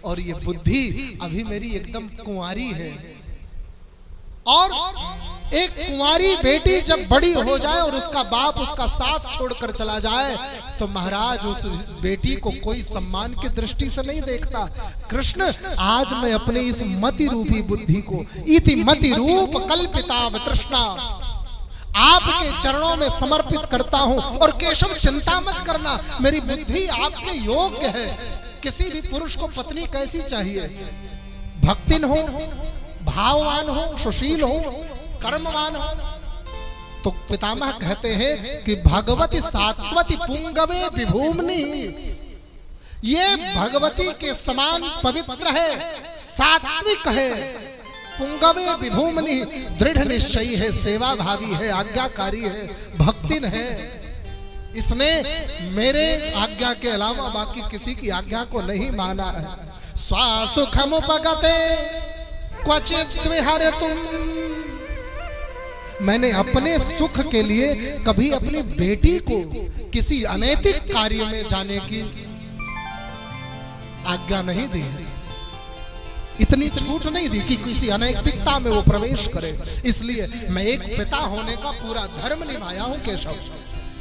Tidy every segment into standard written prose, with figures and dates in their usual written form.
और ये बुद्धि अभी मेरी एकदम कुंवारी है। और एक कुंवारी बेटी जब बड़ी हो जाए और उसका बाप उसका साथ छोड़कर चला जाए तो महाराज उस बेटी को कोई सम्मान की दृष्टि से नहीं देखता। कृष्ण, आज मैं अपने इस मति रूपी बुद्धि को इति मति रूप कल्पिता वितृष्णा आपके चरणों में समर्पित करता हूं। और केशव, चिंता मत करना, मेरी बुद्धि आपके योग्य है। किसी भी पुरुष को पत्नी कैसी चाहिए? भक्तिन हो, भाववान हो, सुशील हो, कर्मवान हो। तो पितामह कहते हैं कि भगवती सात्वती पुंगवे विभूमनि, ये भगवती के समान पवित्र है, सात्विक है, पुंगवे विभूमनि, दृढ़ निश्चयी है, सेवा भावी है, आज्ञाकारी है, भक्तिन है। इसने मेरे आज्ञा के अलावा बाकी किसी की आज्ञा को नहीं माना है। स्वासुखमुपगते क्वचित विहरतुम, मैंने अपने सुख के लिए कभी अपनी बेटी को किसी अनैतिक कार्य में जाने की आज्ञा नहीं दी, इतनी छूट नहीं दी कि किसी अनैतिकता में वो प्रवेश करे। इसलिए मैं एक पिता होने का पूरा धर्म निभाया हूं केशव।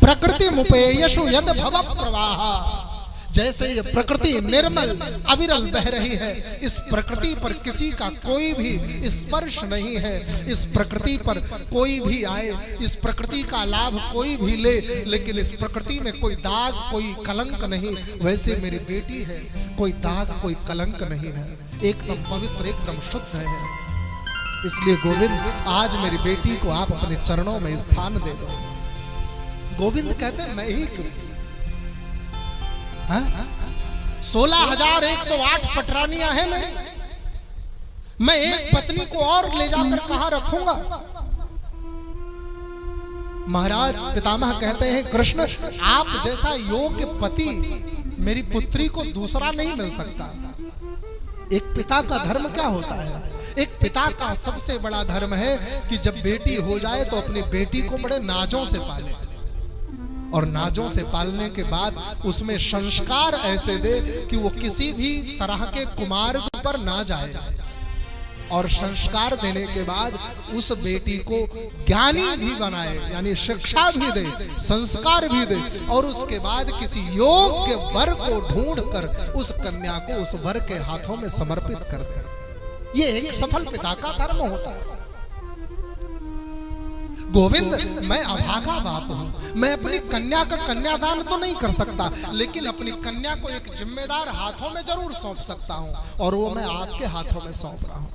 प्रकृति मुपेयशु यद भव प्रवाह, जैसे ये प्रकृति निर्मल अविरल बह रही है, इस प्रकृति पर किसी का कोई भी स्पर्श नहीं है। इस प्रकृति पर कोई भी आए, इस प्रकृति का लाभ कोई भी ले, लेकिन इस प्रकृति में कोई दाग, कोई कलंक नहीं। वैसे मेरी बेटी है, कोई दाग, कोई कलंक नहीं है, एकदम पवित्र, एकदम शुद्ध है। इसलिए गोविंद, आज मेरी बेटी को आप अपने चरणों में स्थान दे दो। गोविंद कहते हैं, मैं ही क्यों? 16,108 पटरानियां हैं मेरी, मैं एक पत्नी को और ले जाकर कहां रखूंगा? महाराज पितामह कहते हैं, कृष्ण, आप जैसा योग्य पति मेरी पुत्री को दूसरा नहीं मिल सकता। एक पिता का धर्म क्या होता है? एक पिता का सबसे बड़ा धर्म है कि जब बेटी हो जाए तो अपनी बेटी को बड़े नाजों से पाले, और नाजों से पालने के बाद उसमें संस्कार ऐसे दे कि वो किसी भी तरह के कुमार्ग पर ना जाए। और संस्कार देने के बाद उस बेटी को ज्ञानी भी बनाए, यानी शिक्षा भी दे, संस्कार भी दे, और उसके बाद किसी योग्य वर को ढूंढकर उस कन्या को उस वर के हाथों में समर्पित कर दे। ये एक सफल पिता का धर्म होता है। गोविंद, मैं अभागा बाप हूं, मैं अपनी कन्या का कन्यादान तो नहीं कर सकता, लेकिन अपनी कन्या को एक जिम्मेदार हाथों में जरूर सौंप सकता हूं, और वो मैं आपके हाथों में सौंप रहा हूं।